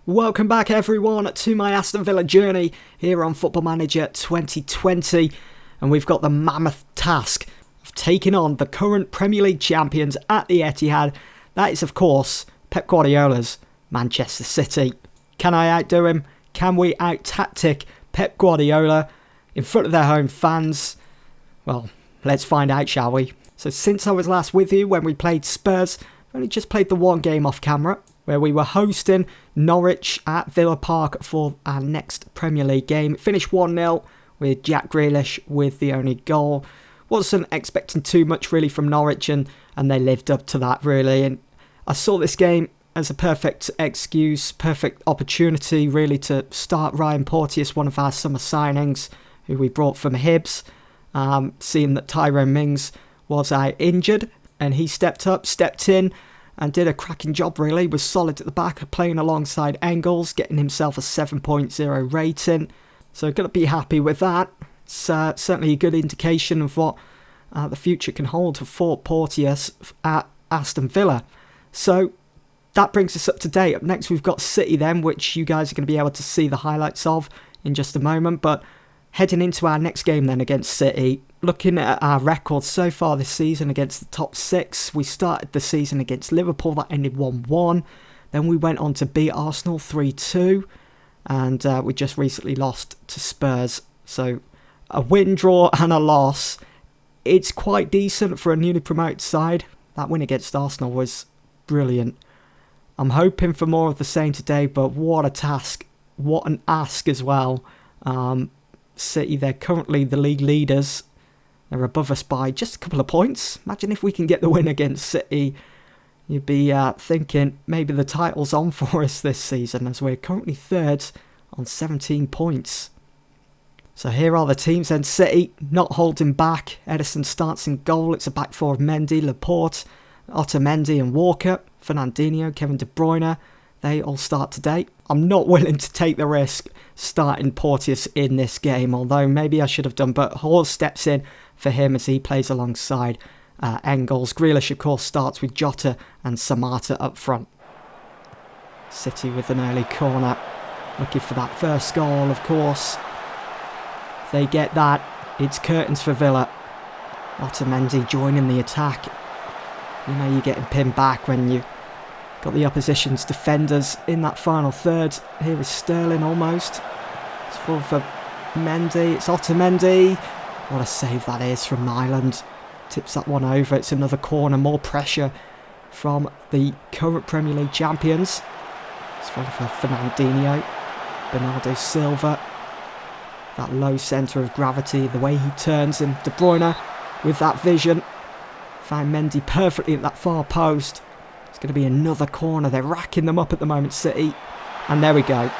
Welcome back everyone to my Aston Villa journey here on Football Manager 2020, and we've got the mammoth task of taking on the current Premier League champions at the Etihad. That is of course Pep Guardiola's Manchester City. Can I outdo him? Can we out-tactic Pep Guardiola in front of their home fans? Well, let's find out, shall we? So since I was last with you when we played Spurs, I've only just played the one game off camera, where we were hosting Norwich at Villa Park for our next Premier League game. It finished 1-0 with Jack Grealish with the only goal. Wasn't expecting too much really from Norwich, and they lived up to that really. And I saw this game as a perfect excuse, perfect opportunity really to start Ryan Porteous, one of our summer signings, who we brought from Hibs. Seeing that Tyrone Mings was out injured, and he stepped in, and did a cracking job really. Was solid at the back, playing alongside Engels, getting himself a 7.0 rating. So going to be happy with that. It's certainly a good indication of what the future can hold for Porteous at Aston Villa. So that brings us up to date. Up next we've got City then, which you guys are going to be able to see the highlights of in just a moment. But heading into our next game then against City, looking at our record so far this season against the top six, we started the season against Liverpool, that ended 1-1. Then we went on to beat Arsenal 3-2, and we just recently lost to Spurs. So a win, draw and a loss. It's quite decent for a newly promoted side. That win against Arsenal was brilliant. I'm hoping for more of the same today, but what a task. What an ask as well. City, they're currently the league leaders. They're above us by just a couple of points. Imagine if we can get the win against City. You'd be thinking maybe the title's on for us this season, as we're currently third on 17 points. So here are the teams then. City not holding back. Ederson starts in goal. It's a back four of Mendy, Laporte, Otamendi and Walker. Fernandinho, Kevin De Bruyne. They all start today. I'm not willing to take the risk starting Porteous in this game, although maybe I should have done, but Hall steps in for him as he plays alongside Engels. Grealish, of course, starts with Jota and Samata up front. City with an early corner, looking for that first goal, of course. If they get that, it's curtains for Villa. Otamendi joining the attack. You know you're getting pinned back when you got the opposition's defenders in that final third. Here is Sterling almost. It's full for Mendy. It's Otamendi. What a save that is from Nyland. Tips that one over. It's another corner. More pressure from the current Premier League champions. It's full for Fernandinho. Bernardo Silva. That low centre of gravity. The way he turns, and De Bruyne with that vision. Found Mendy perfectly at that far post. It's going to be another corner. They're racking them up at the moment, City. And there we go.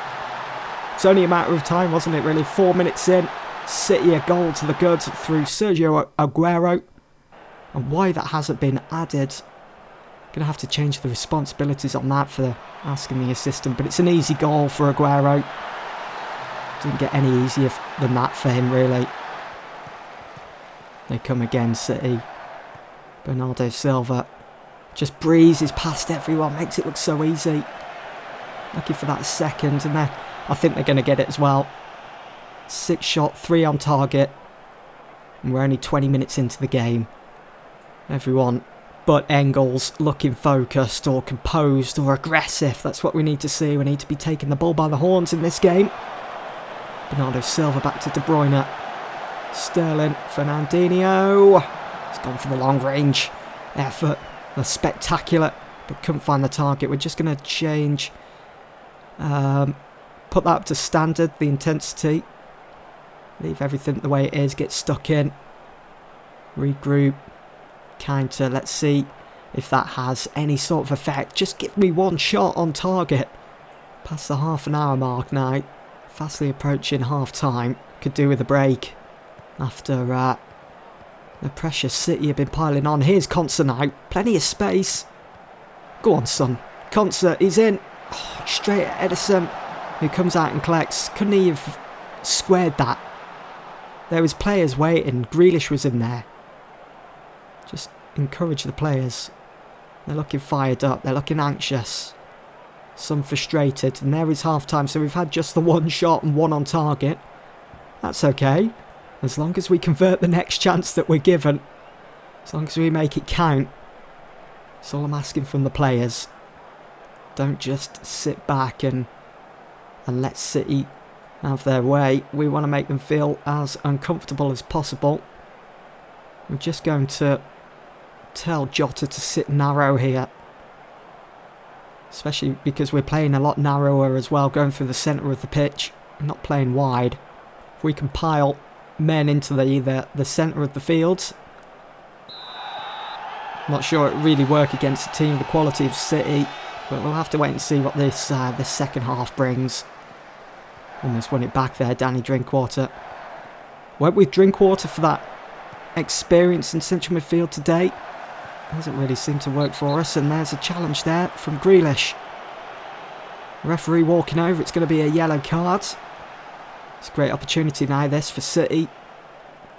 It's only a matter of time, wasn't it, really? 4 minutes in. City a goal to the good through Sergio Aguero. And why that hasn't been added, going to have to change the responsibilities on that for asking the assistant. But it's an easy goal for Aguero. Didn't get any easier than that for him, really. They come again, City. Bernardo Silva just breezes past everyone, makes it look so easy. Looking for that second, and I think they're going to get it as well. 6 shot, 3 on target, and we're only 20 minutes into the game. Everyone but Engels looking focused or composed or aggressive. That's what we need to see. We need to be taking the ball by the horns in this game. Bernardo Silva back to De Bruyne. Sterling, Fernandinho. He's gone for the long range effort. That's spectacular, but couldn't find the target. We're just going to change, put that up to standard, the intensity. Leave everything the way it is, get stuck in. Regroup, counter, let's see if that has any sort of effect. Just give me one shot on target. Past the half an hour mark now. Fastly approaching half time. Could do with a break after the pressure City have been piling on. Here's Konsa now. Plenty of space. Go on, son. Konsa, he's in. Oh, straight at Ederson, who comes out and collects. Couldn't he have squared that? There was players waiting. Grealish was in there. Just encourage the players. They're looking fired up. They're looking anxious. some frustrated. And there is half-time, so we've had just the one shot and one on target. That's okay. As long as we convert the next chance that we're given. As long as we make it count. That's all I'm asking from the players. Don't just sit back and let City have their way. We want to make them feel as uncomfortable as possible. We're just going to tell Jota to sit narrow here. Especially because we're playing a lot narrower as well, going through the centre of the pitch. We're not playing wide. If we can pile men into the centre of the field. Not sure it really work against a team of the quality of City. But we'll have to wait and see what this second half brings. Almost won it back there, Danny Drinkwater. Went with Drinkwater for that experience in central midfield today. Hasn't really seemed to work for us. And there's a challenge there from Grealish. Referee walking over. It's going to be a yellow card. It's a great opportunity now, this, for City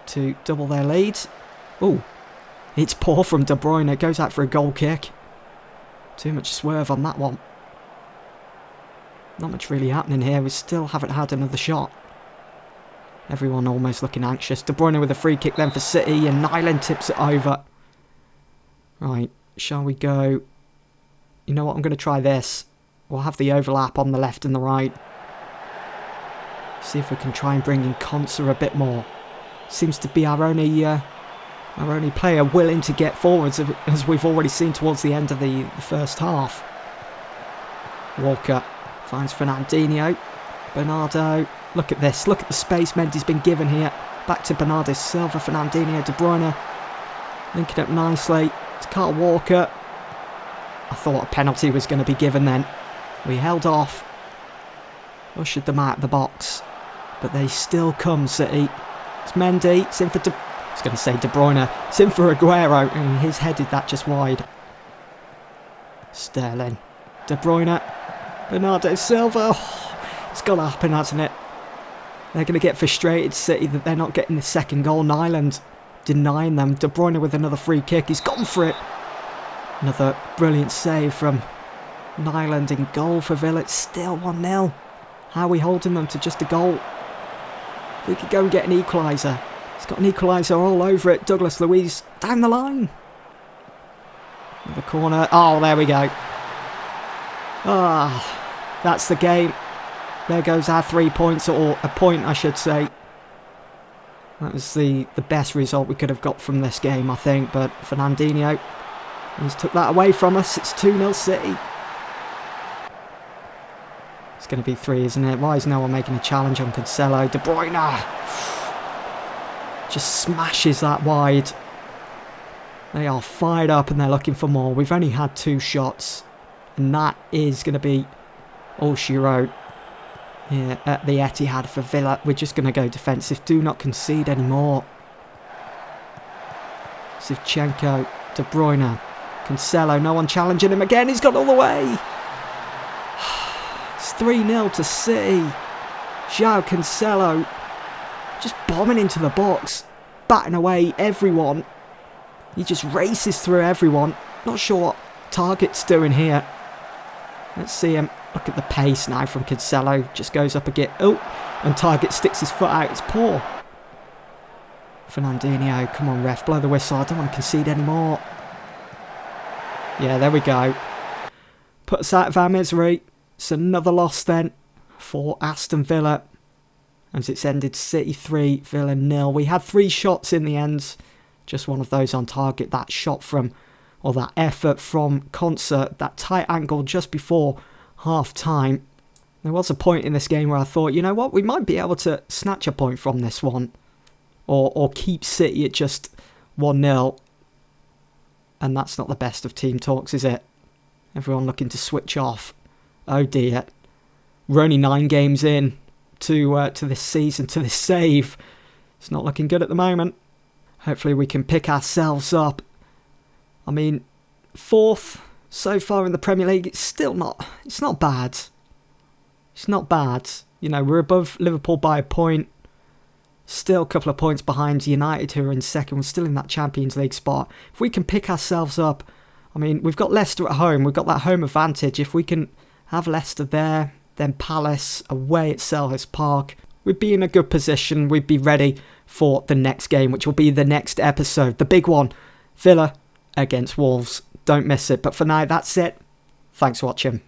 to double their lead. Oh, it's poor from De Bruyne. It goes out for a goal kick. Too much swerve on that one. Not much really happening here. We still haven't had another shot. Everyone almost looking anxious. De Bruyne with a free kick then for City, and Nyland tips it over. Right, shall we go? You know what, I'm going to try this. We'll have the overlap on the left and the right. See if we can try and bring in Konsa a bit more. Seems to be our only player willing to get forwards, as we've already seen towards the end of the first half. Walker finds Fernandinho. Bernardo. Look at this. Look at the space Mendy's been given here. Back to Bernardo Silva. Fernandinho. De Bruyne. Linking up nicely. It's Carl Walker. I thought a penalty was going to be given then. We held off. Ushered them out of the box. But they still come, City. It's Mendy. It's in for I was going to say De Bruyne. It's in for Aguero, and he's headed that just wide. Sterling. De Bruyne. Bernardo Silva. Oh, it's got to happen, hasn't it? They're going to get frustrated, City, that they're not getting the second goal. Nyland denying them. De Bruyne with another free kick. He's gone for it. Another brilliant save from Nyland in goal for Villa. It's still 1-0. How are we holding them to just a goal? We could go and get an equaliser. He's got an equaliser all over it. Douglas Luiz down the line. The corner. Oh, there we go. Ah, that's the game. There goes our 3 points, or a point, I should say. That was the best result we could have got from this game, I think. But Fernandinho, he's took that away from us. It's 2-0 City. It's going to be 3, isn't it? Why is no one making a challenge on Cancelo? De Bruyne just smashes that wide. They are fired up and they're looking for more. We've only had 2 shots. And that is going to be all she wrote here at the Etihad for Villa. We're just going to go defensive. Do not concede anymore. Zinchenko, De Bruyne, Cancelo. No one challenging him again. He's got all the way. It's 3-0 to City. João Cancelo just bombing into the box, batting away everyone. He just races through everyone. Not sure what Target's doing here. Let's see him. Look at the pace now from Cancelo. Just goes up again. Oh, and Target sticks his foot out. It's poor. Fernandinho, come on ref, blow the whistle. I don't want to concede anymore. Yeah, there we go. Put us out of our misery. It's another loss then for Aston Villa, as it's ended City 3, Villa 0. We had 3 shots in the end. Just one of those on target. That shot from, or that effort from Konsa, that tight angle just before half-time. There was a point in this game where I thought, you know what, we might be able to snatch a point from this one. Or keep City at just 1-0. And that's not the best of team talks, is it? Everyone looking to switch off. Oh dear. We're only 9 games in to this season, to this save. It's not looking good at the moment. Hopefully we can pick ourselves up. I mean, 4th so far in the Premier League. It's not bad. It's not bad. You know, we're above Liverpool by a point. Still a couple of points behind United, who are in 2nd. We're still in that Champions League spot. If we can pick ourselves up, I mean, we've got Leicester at home. We've got that home advantage. If we can have Leicester there, then Palace away at Selhurst Park. We'd be in a good position. We'd be ready for the next game, which will be the next episode, the big one, Villa against Wolves. Don't miss it. But for now, that's it. Thanks for watching.